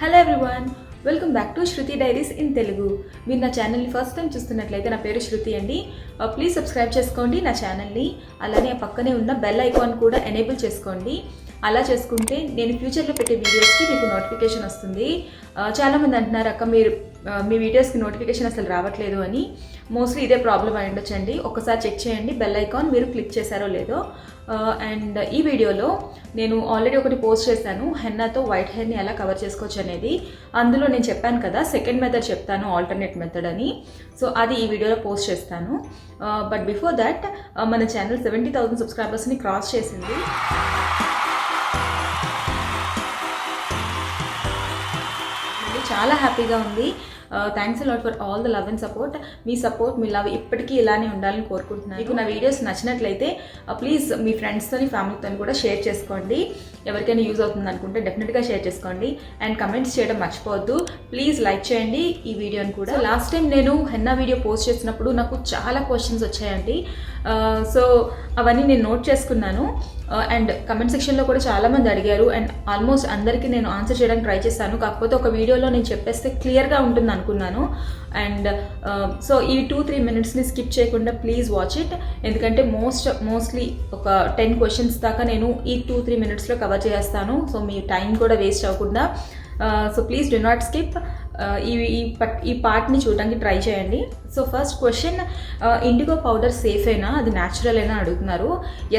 Hello everyone, welcome back to Shruti diaries in Telugu. మీరు నా ఛానల్ని ఫస్ట్ టైం చూస్తున్నట్లయితే నా పేరు శృతి అండి. ప్లీజ్ సబ్స్క్రైబ్ చేసుకోండి నా ఛానల్ని. అలానే పక్కనే ఉన్న బెల్ ఐకాన్ కూడా ఎనేబుల్ చేసుకోండి. అలా చేసుకుంటే నేను ఫ్యూచర్లో పెట్టే వీడియోస్కి మీకు నోటిఫికేషన్ వస్తుంది. చాలామంది అంటున్నారు అక్క మీరు మీ వీడియోస్కి నోటిఫికేషన్ అసలు రావట్లేదు అని. మోస్ట్లీ ఇదే ప్రాబ్లం అయి ఉండొచ్చండి. ఒకసారి చెక్ చేయండి బెల్ ఐకాన్ మీరు క్లిక్ చేశారో లేదో. అండ్ ఈ వీడియోలో నేను ఆల్రెడీ ఒకటి పోస్ట్ చేశాను, హెన్నాతో వైట్ హెయిర్ని ఎలా కవర్ చేసుకోవచ్చు అనేది. అందులో నేను చెప్పాను కదా సెకండ్ మెథడ్ చెప్తాను, ఆల్టర్నేట్ మెథడ్ అని. సో అది ఈ వీడియోలో పోస్ట్ చేస్తాను. బట్ బిఫోర్ దట్ మన ఛానల్ 70,000 సబ్స్క్రైబర్స్ని క్రాస్ చేసింది. చాలా హ్యాపీగా ఉంది. Thanks a lot for all the love and support. Me support, me love ఇప్పటికీ ఇలానే ఉండాలని కోరుకుంటున్నాను. మీకు నా వీడియోస్ నచ్చినట్లయితే ప్లీజ్ మీ ఫ్రెండ్స్తోని ఫ్యామిలీతో కూడా షేర్ చేసుకోండి. ఎవరికైనా యూజ్ అవుతుంది అనుకుంటే డెఫినెట్గా షేర్ చేసుకోండి. అండ్ కమెంట్స్ చేయడం మర్చిపోవద్దు. ప్లీజ్ లైక్ చేయండి ఈ వీడియోని కూడా. లాస్ట్ టైం నేను హెన్నా వీడియో పోస్ట్ చేసినప్పుడు నాకు చాలా క్వశ్చన్స్ వచ్చాయండి. సో అవన్నీ నేను నోట్ చేసుకున్నాను. అండ్ కమెంట్ సెక్షన్లో కూడా చాలామంది అడిగారు. అండ్ ఆల్మోస్ట్ అందరికీ నేను ఆన్సర్ చేయడానికి ట్రై చేస్తాను. కాకపోతే ఒక వీడియోలో నేను చెప్పేస్తే క్లియర్గా ఉంటుంది అనుకున్నాను. అండ్ సో ఈ 2-3 మినిట్స్ని స్కిప్ చేయకుండా ప్లీజ్ వాచ్ ఇట్. ఎందుకంటే మోస్ట్లీ ఒక 10 క్వశ్చన్స్ దాకా నేను ఈ 2-3 మినిట్స్లో కవర్ చేస్తాను. సో మీ టైం కూడా వేస్ట్ అవ్వకుండా. So please do not skip. ఈ పార్ట్ని చూడడానికి ట్రై చేయండి. So first question, indigo powder సేఫేనా, అది న్యాచురల్ అయినా అడుగుతున్నారు.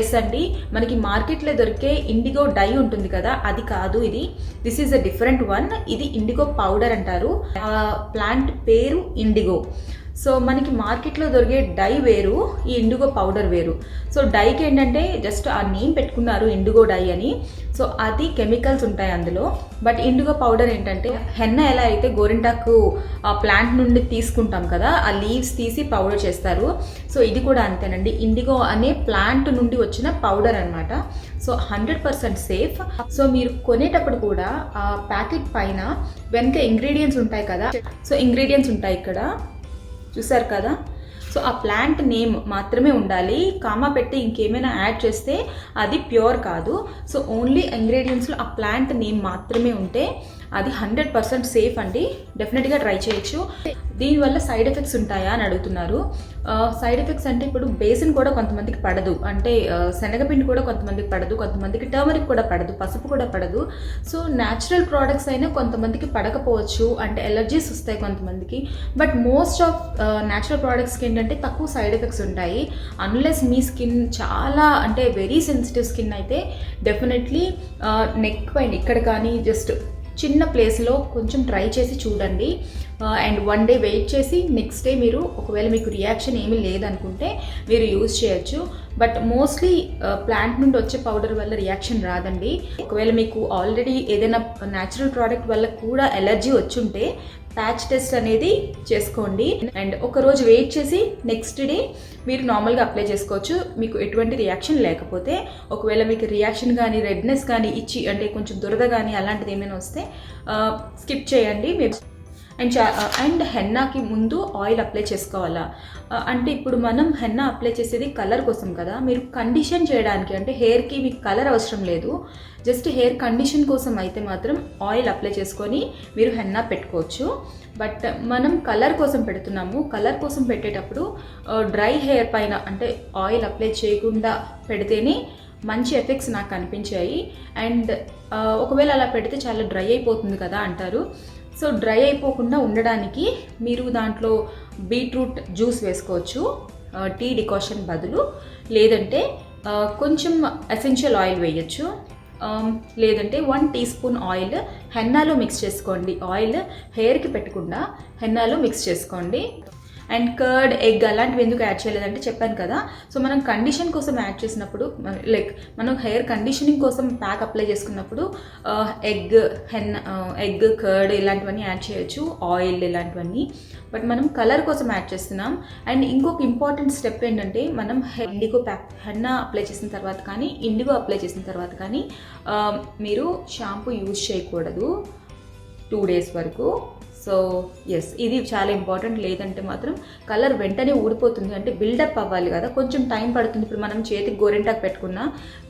ఎస్ అండి, మనకి మార్కెట్లో దొరికే ఇండిగో డై ఉంటుంది కదా, అది కాదు ఇది. This is a different one. ఇది ఇండిగో పౌడర్ అంటారు. ప్లాంట్ పేరు ఇండిగో. సో మనకి మార్కెట్లో దొరికే డై వేరు, ఈ ఇండిగో పౌడర్ వేరు. సో డైకి ఏంటంటే జస్ట్ ఆ నేమ్ పెట్టుకున్నారు ఇండిగో డై అని. సో అది కెమికల్స్ ఉంటాయి అందులో. బట్ ఇండిగో పౌడర్ ఏంటంటే హెన్న ఎలా అయితే గోరింటాకు ఆ ప్లాంట్ నుండి తీసుకుంటాం కదా, ఆ లీవ్స్ తీసి పౌడర్ చేస్తారు. సో ఇది కూడా అంతేనండి, ఇండిగో అనే ప్లాంట్ నుండి వచ్చిన పౌడర్ అనమాట. So 100% safe. సో మీరు కొనేటప్పుడు కూడా ఆ ప్యాకెట్ పైన వెనక ఇంగ్రీడియంట్స్ ఉంటాయి కదా, సో ఇంగ్రీడియంట్స్ ఉంటాయి ఇక్కడ చూసారు కదా. సో ఆ ప్లాంట్ నేమ్ మాత్రమే ఉండాలి. కామా పెట్టి ఇంకేమైనా యాడ్ చేస్తే అది ప్యూర్ కాదు. సో ఓన్లీ ఇంగ్రీడియంట్స్లో ఆ ప్లాంట్ నేమ్ మాత్రమే ఉంటే అది 100% సేఫ్ అండి. డెఫినెట్గా ట్రై చేయొచ్చు. దీనివల్ల సైడ్ ఎఫెక్ట్స్ ఉంటాయా అని అడుగుతున్నారు. సైడ్ ఎఫెక్ట్స్ అంటే ఇప్పుడు బేసిన్ కూడా కొంతమందికి పడదు, అంటే శనగపిండి కూడా కొంతమందికి పడదు, కొంతమందికి టర్మరిక్ కూడా పడదు, పసుపు కూడా పడదు. సో న్యాచురల్ ప్రోడక్ట్స్ అయినా కొంతమందికి పడకపోవచ్చు, అంటే ఎలర్జీస్ వస్తాయి కొంతమందికి. బట్ మోస్ట్ ఆఫ్ న్యాచురల్ ప్రోడక్ట్స్కి ఏంటంటే తక్కువ సైడ్ ఎఫెక్ట్స్ ఉంటాయి. అన్లెస్ మీ స్కిన్ చాలా అంటే వెరీ సెన్సిటివ్ స్కిన్ అయితే డెఫినెట్లీ నెక్ పైన ఇక్కడ కానీ జస్ట్ చిన్న ప్లేస్లో కొంచెం ట్రై చేసి చూడండి. అండ్ 1 డే వెయిట్ చేసి నెక్స్ట్ డే మీరు ఒకవేళ మీకు రియాక్షన్ ఏమీ లేదనుకుంటే మీరు యూజ్ చేయొచ్చు. బట్ మోస్ట్లీ ప్లాంట్ నుండి వచ్చే పౌడర్ వల్ల రియాక్షన్ రాదండి. ఒకవేళ మీకు ఆల్రెడీ ఏదైనా న్యాచురల్ ప్రోడక్ట్ వల్ల కూడా ఎలర్జీ వచ్చుంటే ప్యాచ్ టెస్ట్ అనేది చేసుకోండి. అండ్ ఒకరోజు వెయిట్ చేసి నెక్స్ట్ డే మీరు నార్మల్గా అప్లై చేసుకోవచ్చు, మీకు ఎటువంటి రియాక్షన్ లేకపోతే. ఒకవేళ మీకు రియాక్షన్ కానీ రెడ్నెస్ కానీ ఇచ్చి అంటే కొంచెం దురద కానీ అలాంటిది ఏమైనా వస్తే స్కిప్ చేయండి. అండ్ హెన్నాకి ముందు ఆయిల్ అప్లై చేసుకోవాలా అంటే, ఇప్పుడు మనం హెన్నా అప్లై చేసేది కలర్ కోసం కదా. మీరు కండిషన్ చేయడానికి అంటే హెయిర్కి మీకు కలర్ అవసరం లేదు, జస్ట్ హెయిర్ కండిషన్ కోసం అయితే మాత్రం ఆయిల్ అప్లై చేసుకొని మీరు హెన్నా పెట్టుకోవచ్చు. బట్ మనం కలర్ కోసం పెడుతున్నాము. కలర్ కోసం పెట్టేటప్పుడు డ్రై హెయిర్ పైన అంటే ఆయిల్ అప్లై చేయకుండా పెడితేనే మంచి ఎఫెక్ట్స్ నాకు కనిపించాయి. అండ్ ఒకవేళ అలా పెడితే చాలా డ్రై అయిపోతుంది కదా అంటారు. సో డ్రై అయిపోకుండా ఉండడానికి మీరు దాంట్లో బీట్రూట్ జ్యూస్ వేసుకోవచ్చు టీ డికాషన్ బదులు. లేదంటే కొంచెం ఎసెన్షియల్ ఆయిల్ వేయచ్చు. లేదంటే 1 టీ స్పూన్ ఆయిల్ హెన్నాలో మిక్స్ చేసుకోండి. ఆయిల్ హెయిర్కి పెట్టకుండా హెన్నాలో మిక్స్ చేసుకోండి. అండ్ కర్డ్, ఎగ్ అలాంటివి ఎందుకు యాడ్ చేయలేదంటే చెప్పాను కదా. సో మనం కండిషన్ కోసం యాడ్ చేసినప్పుడు లైక్ మనం హెయిర్ కండిషనింగ్ కోసం ప్యాక్ అప్లై చేసుకున్నప్పుడు ఎగ్ కర్డ్ ఇలాంటివన్నీ యాడ్ చేయొచ్చు, ఆయిల్ ఇలాంటివన్నీ. బట్ మనం కలర్ కోసం యాడ్ చేస్తున్నాం. అండ్ ఇంకొక ఇంపార్టెంట్ స్టెప్ ఏంటంటే, మనం హెన్నా అప్లై చేసిన తర్వాత కానీ ఇండిగో అప్లై చేసిన తర్వాత కానీ మీరు షాంపూ యూజ్ చేయకూడదు 2 days వరకు. సో ఎస్, ఇది చాలా ఇంపార్టెంట్. లేదంటే మాత్రం కలర్ వెంటనే ఊడిపోతుంది. అంటే బిల్డప్ అవ్వాలి కదా, కొంచెం టైం పడుతుంది. ఇప్పుడు మనం చేతికి గోరింటాకు పెట్టుకున్న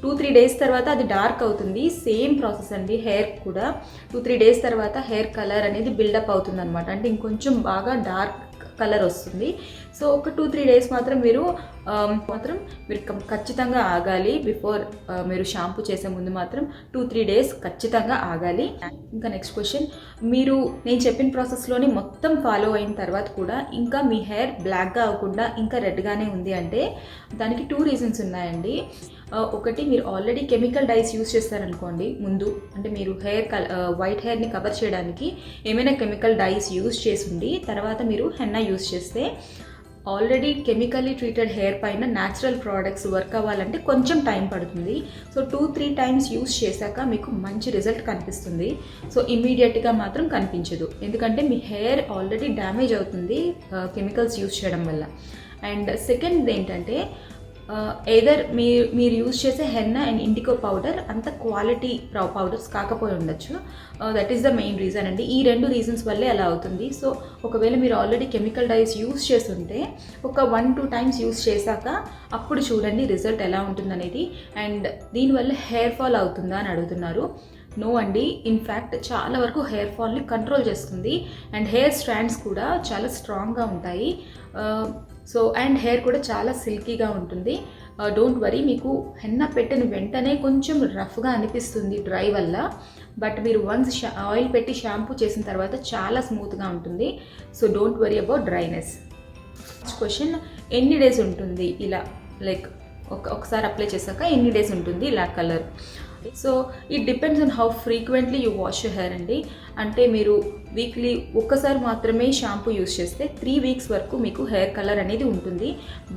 2-3 డేస్ తర్వాత అది డార్క్ అవుతుంది. సేమ్ ప్రాసెస్ అండి హెయిర్ కూడా. 2-3 డేస్ తర్వాత హెయిర్ కలర్ అనేది బిల్డప్ అవుతుంది అనమాట. అంటే ఇంకొంచెం బాగా డార్క్ కలర్ వస్తుంది. సో ఒక 2-3 డేస్ మాత్రం మీరు ఖచ్చితంగా ఆగాలి. బిఫోర్ మీరు షాంపూ చేసే ముందు మాత్రం 2-3 డేస్ ఖచ్చితంగా ఆగాలి. ఇంకా నెక్స్ట్ క్వశ్చన్, మీరు నేను చెప్పిన ప్రాసెస్లోని మొత్తం ఫాలో అయిన తర్వాత కూడా ఇంకా మీ హెయిర్ బ్లాక్గా అవ్వకుండా ఇంకా రెడ్గానే ఉంది అంటే దానికి 2 రీజన్స్ ఉన్నాయండి. ఒకటి, మీరు ఆల్రెడీ కెమికల్ డైస్ యూస్ చేస్తారనుకోండి ముందు, అంటే మీరు వైట్ హెయిర్ని కవర్ చేయడానికి ఏమైనా కెమికల్ డైస్ యూస్ చేసి తర్వాత మీరు హెన్నా యూస్ చేస్తే ఆల్రెడీ కెమికల్లీ ట్రీటెడ్ హెయిర్ పైన న్యాచురల్ ప్రోడక్ట్స్ వర్క్ అవ్వాలంటే కొంచెం టైం పడుతుంది. సో 2-3 టైమ్స్ యూస్ చేశాక మీకు మంచి రిజల్ట్ కనిపిస్తుంది. సో ఇమీడియట్గా మాత్రం కనిపించదు, ఎందుకంటే మీ హెయిర్ ఆల్రెడీ డ్యామేజ్ అవుతుంది కెమికల్స్ యూస్ చేయడం వల్ల. అండ్ సెకండ్ ఏంటంటే, ఎయిదర్ మీరు యూజ్ చేసే హెన్నా అండ్ ఇండిగో పౌడర్ అంత క్వాలిటీ పౌడర్స్ కాకపోయి ఉండొచ్చు. That is the main reason అండి. ఈ 2 రీజన్స్ వల్లే అలా అవుతుంది. సో ఒకవేళ మీరు ఆల్రెడీ కెమికల్ డైస్ యూజ్ చేస్తుంటే ఒక 1-2 టైమ్స్ యూజ్ చేశాక అప్పుడు చూడండి రిజల్ట్ ఎలా ఉంటుందనేది. అండ్ దీనివల్ల హెయిర్ ఫాల్ అవుతుందా అని అడుగుతున్నారు. నో అండి, ఇన్ఫ్యాక్ట్ చాలా వరకు హెయిర్ ఫాల్ని కంట్రోల్ చేస్తుంది. అండ్ హెయిర్ స్ట్రాండ్స్ కూడా చాలా స్ట్రాంగ్గా ఉంటాయి. సో అండ్ హెయిర్ కూడా చాలా సిల్కీగా ఉంటుంది. డోంట్ వరీ, మీకు హెన్నా పెట్టిన వెంటనే కొంచెం రఫ్గా అనిపిస్తుంది డ్రై వల్ల, బట్ మీరు వన్స్ ఆయిల్ పెట్టి షాంపూ చేసిన తర్వాత చాలా స్మూత్గా ఉంటుంది. So don't worry about dryness. Next question, ఎన్ని డేస్ ఉంటుంది ఇలా, లైక్ ఒకసారి అప్లై చేశాక ఎన్ని డేస్ ఉంటుంది ఇలా colour? So it depends on how frequently you wash your hair అండి. అంటే మీరు వీక్లీ ఒక్కసారి మాత్రమే షాంపూ యూస్ చేస్తే 3 వీక్స్ వరకు మీకు హెయిర్ కలర్ అనేది ఉంటుంది.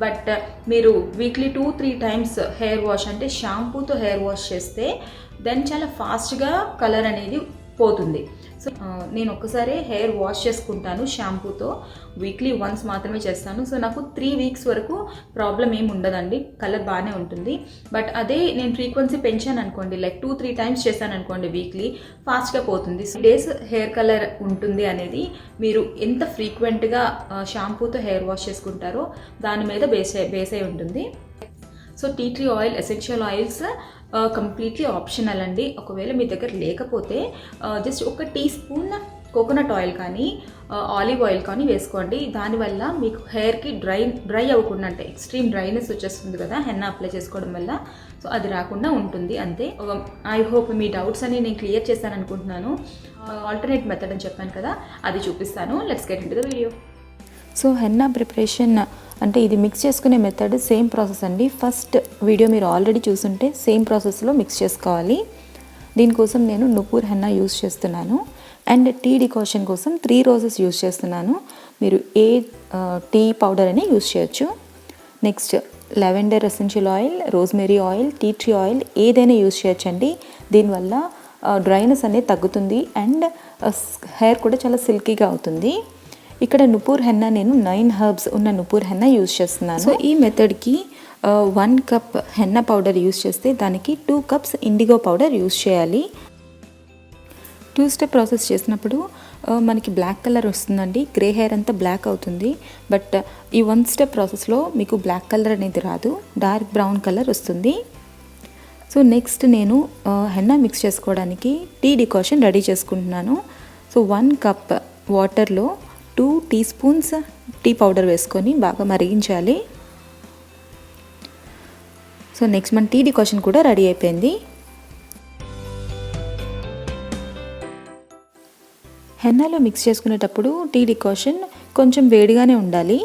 బట్ మీరు వీక్లీ 2-3 టైమ్స్ హెయిర్ వాష్, అంటే షాంపూతో హెయిర్ వాష్ చేస్తే దెన్ చాలా ఫాస్ట్గా కలర్ అనేది పోతుంది. సో నేను ఒక్కసారి హెయిర్ వాష్ చేసుకుంటాను షాంపూతో, వీక్లీ వన్స్ మాత్రమే చేస్తాను. సో నాకు 3 వీక్స్ వరకు ప్రాబ్లం ఏమి ఉండదండి, కలర్ బాగానే ఉంటుంది. బట్ అదే నేను ఫ్రీక్వెన్సీ పెంచాను అనుకోండి, లైక్ 2-3 టైమ్స్ చేశాను అనుకోండి వీక్లీ, ఫాస్ట్గా పోతుంది. డేస్ హెయిర్ కలర్ ఉంటుంది అనేది మీరు ఎంత ఫ్రీక్వెంట్గా షాంపూతో హెయిర్ వాష్ చేసుకుంటారో దాని మీద బేస్ అయి ఉంటుంది. So tea tree oil, essential oils completely optional అండి. ఒకవేళ మీ దగ్గర లేకపోతే just 1 teaspoon coconut oil కానీ ఆలివ్ ఆయిల్ కానీ వేసుకోండి. దానివల్ల మీకు హెయిర్కి డ్రై అవ్వకుండా, అంటే ఎక్స్ట్రీమ్ డ్రైనెస్ వచ్చేస్తుంది కదా హెన్నా అప్లై చేసుకోవడం వల్ల, సో అది రాకుండా ఉంటుంది అంతే. ఐ హోప్ మీ డౌట్స్ అని నేను క్లియర్ చేస్తాను అనుకుంటున్నాను. ఆల్టర్నేట్ మెథడ్ అని చెప్పాను కదా, అది చూపిస్తాను. Let's get into the video. So henna preparation అంటే ఇది మిక్స్ చేసుకునే మెథడ్ సేమ్ ప్రాసెస్ అండి. ఫస్ట్ వీడియో మీరు ఆల్రెడీ చూసుంటే సేమ్ ప్రాసెస్లో మిక్స్ చేసుకోవాలి. దీనికోసం నేను నుపూర్ హెన్నా యూస్ చేస్తున్నాను. అండ్ టీ డికాషన్ కోసం 3 రోజెస్ యూస్ చేస్తున్నాను. మీరు ఏ టీ పౌడర్ అని యూస్ చేయొచ్చు. Next lavender essential oil, rosemary oil, tea tree oil ఏదైనా యూస్ చేయొచ్చండి. దీనివల్ల డ్రైనెస్ అనేది తగ్గుతుంది అండ్ హెయిర్ కూడా చాలా సిల్కీగా అవుతుంది. ఇక్కడ నుపూర్ హెన్నా నేను 9 హర్బ్స్ ఉన్న నుపూర్ హెన్నా యూస్ చేస్తున్నాను. సో ఈ మెథడ్కి 1 కప్ హెన్నా పౌడర్ యూస్ చేస్తే దానికి 2 కప్స్ ఇండిగో పౌడర్ యూస్ చేయాలి. 2 స్టెప్ ప్రాసెస్ చేసినప్పుడు మనకి బ్లాక్ కలర్ వస్తుందండి, గ్రే హెయిర్ అంతా బ్లాక్ అవుతుంది. బట్ ఈ 1 స్టెప్ ప్రాసెస్లో మీకు బ్లాక్ కలర్ అనేది రాదు, డార్క్ బ్రౌన్ కలర్ వస్తుంది. సో నెక్స్ట్ నేను హెన్నా మిక్స్ చేసుకోవడానికి టీ డికాషన్ రెడీ చేసుకుంటున్నాను. సో 1 కప్ వాటర్లో 2 టీ స్పూన్స్ టీ పౌడర్ వేసుకొని బాగా మరిగించాలి. సో నెక్స్ట్ మన టీ డికాషన్ కూడా రెడీ అయిపోయింది. హెన్నాలో మిక్స్ చేసుకునేటప్పుడు టీ డికాషన్ కొంచెం వేడిగానే ఉండాలి.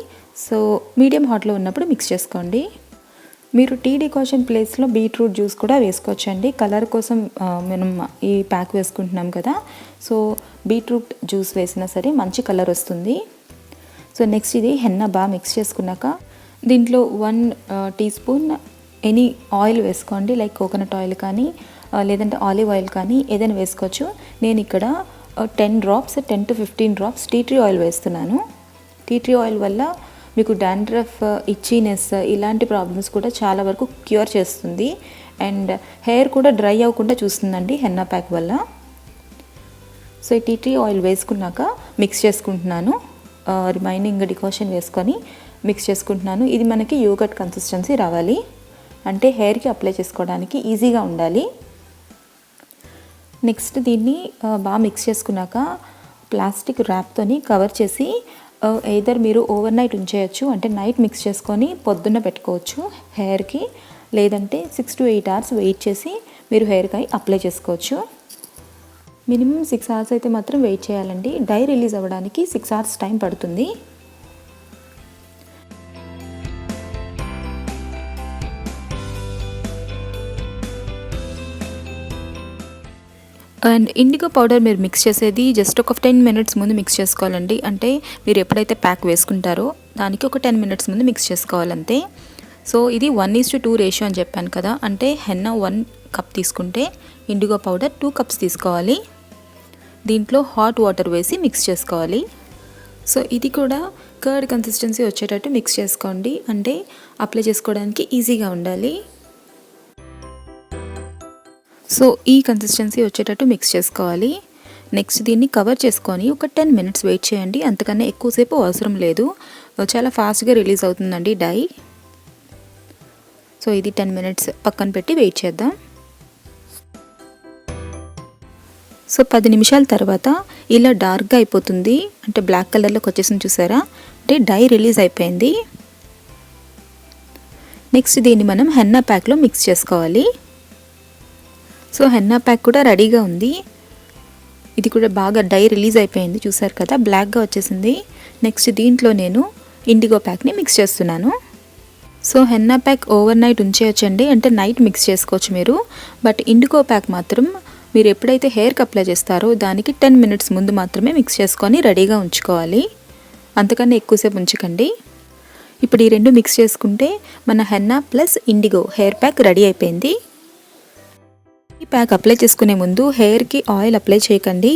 సో మీడియం హాట్లో ఉన్నప్పుడు మిక్స్ చేసుకోండి. మీరు టీ డికాషన్ ప్లేస్లో బీట్రూట్ జ్యూస్ కూడా వేసుకోవచ్చండి. కలర్ కోసం మనం ఈ ప్యాక్ వేసుకుంటున్నాం కదా, సో బీట్రూట్ జ్యూస్ వేసినా సరే మంచి కలర్ వస్తుంది. సో నెక్స్ట్ ఇది హెన్నా బాగా మిక్స్ చేసుకున్నాక దీంట్లో 1 టీ స్పూన్ ఎనీ ఆయిల్ వేసుకోండి, లైక్ కోకోనట్ ఆయిల్ కానీ లేదంటే ఆలివ్ ఆయిల్ కానీ ఏదైనా వేసుకోవచ్చు. నేను ఇక్కడ 10 to 15 drops tea tree oil వేస్తున్నాను. టీ ట్రీ ఆయిల్ వల్ల మీకు డాండ్రఫ్, ఇచ్చీనెస్ ఇలాంటి ప్రాబ్లమ్స్ కూడా చాలా వరకు క్యూర్ చేస్తుంది. అండ్ హెయిర్ కూడా డ్రై అవ్వకుండా చూస్తుందండి హెన్నా ప్యాక్ వల్ల. సో ఈ టీ ట్రీ ఆయిల్ వేసుకున్నాక మిక్స్ చేసుకుంటున్నాను. రిమైనింగ్ డికాషన్ వేసుకొని మిక్స్ చేసుకుంటున్నాను. ఇది మనకి యోగర్ట్ కన్సిస్టెన్సీ రావాలి, అంటే హెయిర్కి అప్లై చేసుకోవడానికి ఈజీగా ఉండాలి. నెక్స్ట్ దీన్ని బాగా మిక్స్ చేసుకున్నాక ప్లాస్టిక్ ర్యాప్తోని కవర్ చేసి ఎయిదర్ మీరు ఓవర్ నైట్ ఉంచేయచ్చు, అంటే నైట్ మిక్స్ చేసుకొని పొద్దున్న పెట్టుకోవచ్చు హెయిర్కి, లేదంటే 6 to 8 hours వెయిట్ చేసి మీరు హెయిర్కి అప్లై చేసుకోవచ్చు. మినిమం 6 hours అయితే మాత్రం వెయిట్ చేయాలండి. డై రిలీజ్ అవ్వడానికి 6 hours టైం పడుతుంది. అండ్ ఇండిగో పౌడర్ మీరు మిక్స్ చేసేది జస్ట్ ఒక 10 minutes ముందు మిక్స్ చేసుకోవాలండి. అంటే మీరు ఎప్పుడైతే ప్యాక్ వేసుకుంటారో దానికి ఒక 10 minutes ముందు మిక్స్ చేసుకోవాలంతే. సో ఇది 1:2 రేషియో అని చెప్పాను కదా, అంటే హెన్నా 1 cup తీసుకుంటే ఇండిగో పౌడర్ 2 cups తీసుకోవాలి. దీంట్లో హాట్ వాటర్ వేసి మిక్స్ చేసుకోవాలి. సో ఇది కూడా కర్డ్ కన్సిస్టెన్సీ వచ్చేటట్టు మిక్స్ చేసుకోండి, అంటే అప్లై చేసుకోవడానికి ఈజీగా ఉండాలి. సో ఈ కన్సిస్టెన్సీ వచ్చేటట్టు మిక్స్ చేసుకోవాలి. నెక్స్ట్ దీన్ని కవర్ చేసుకొని ఒక 10 minutes వెయిట్ చేయండి. అంతకన్నా ఎక్కువసేపు అవసరం లేదు, చాలా ఫాస్ట్గా రిలీజ్ అవుతుందండి డై. సో ఇది 10 minutes పక్కన పెట్టి వెయిట్ చేద్దాం. సో 10 నిమిషాల తర్వాత ఇలా డార్క్గా అయిపోతుంది, అంటే బ్లాక్ కలర్లోకి వచ్చేసింది చూసారా, అంటే డై రిలీజ్ అయిపోయింది. నెక్స్ట్ దీన్ని మనం హెన్నా ప్యాక్లో మిక్స్ చేసుకోవాలి. సో హెన్నా ప్యాక్ కూడా రెడీగా ఉంది. ఇది కూడా బాగా డై రిలీజ్ అయిపోయింది, చూసారు కదా బ్లాక్గా వచ్చేసింది. నెక్స్ట్ దీంట్లో నేను ఇండిగో ప్యాక్ని మిక్స్ చేస్తున్నాను. So henna pack overnight ఉంచేయచ్చండి, అంటే నైట్ మిక్స్ చేసుకోవచ్చు మీరు. బట్ ఇండిగో ప్యాక్ మాత్రం మీరు ఎప్పుడైతే హెయిర్కి అప్లై చేస్తారో దానికి 10 minutes ముందు మాత్రమే మిక్స్ చేసుకొని రెడీగా ఉంచుకోవాలి, అంతకన్నా ఎక్కువసేపు ఉంచకండి. ఇప్పుడు ఈ రెండు మిక్స్ చేసుకుంటే మన henna plus IndiGo hair pack ready అయిపోయింది. ఈ ప్యాక్ అప్లై చేసుకునే ముందు హెయిర్కి ఆయిల్ అప్లై చేయకండి,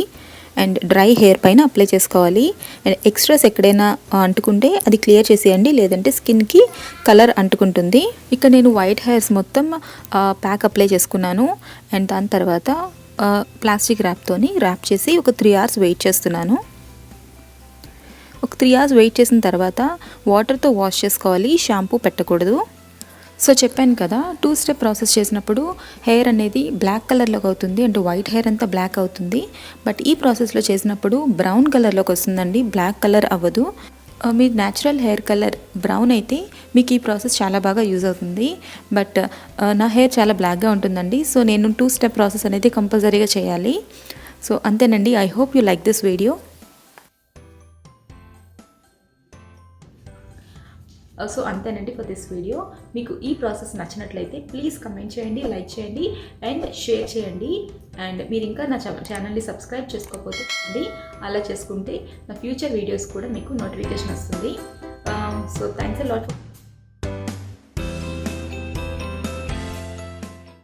అండ్ డ్రై హెయిర్ పైన అప్లై చేసుకోవాలి. అండ్ ఎక్స్ట్రాస్ ఎక్కడైనా అంటుకుంటే అది క్లియర్ చేసేయండి, లేదంటే స్కిన్కి కలర్ అంటుకుంటుంది. ఇక్కడ నేను వైట్ హెయిర్స్ మొత్తం ప్యాక్ అప్లై చేసుకున్నాను. అండ్ దాని తర్వాత ప్లాస్టిక్ ర్యాప్తోని ర్యాప్ చేసి ఒక 3 hours వెయిట్ చేస్తున్నాను. ఒక 3 hours వెయిట్ చేసిన తర్వాత వాటర్తో వాష్ చేసుకోవాలి, షాంపూ పెట్టకూడదు. సో చెప్పాను కదా 2 step ప్రాసెస్ చేసినప్పుడు హెయిర్ అనేది బ్లాక్ కలర్లోకి అవుతుంది, అంటే వైట్ హెయిర్ అంతా బ్లాక్ అవుతుంది. బట్ ఈ ప్రాసెస్లో చేసినప్పుడు బ్రౌన్ కలర్లోకి వస్తుందండి, బ్లాక్ కలర్ అవ్వదు. మీ న్యాచురల్ హెయిర్ కలర్ బ్రౌన్ అయితే మీకు ఈ ప్రాసెస్ చాలా బాగా యూజ్ అవుతుంది. బట్ నా హెయిర్ చాలా బ్లాక్గా ఉంటుందండి, సో నేను 2 step ప్రాసెస్ అనేది కంపల్సరీగా చేయాలి. సో అంతేనండి. I hope you like this video. So అంతేనండి ఫర్ దిస్ వీడియో. మీకు ఈ ప్రాసెస్ నచ్చినట్లయితే ప్లీజ్ కమెంట్ చేయండి, లైక్ చేయండి అండ్ షేర్ చేయండి. అండ్ మీరు ఇంకా నా ఛానల్ని సబ్స్క్రైబ్ చేసుకోకపోతే అండి, అలా చేసుకుంటే నా ఫ్యూచర్ వీడియోస్ కూడా మీకు నోటిఫికేషన్ వస్తుంది. So thanks a lot for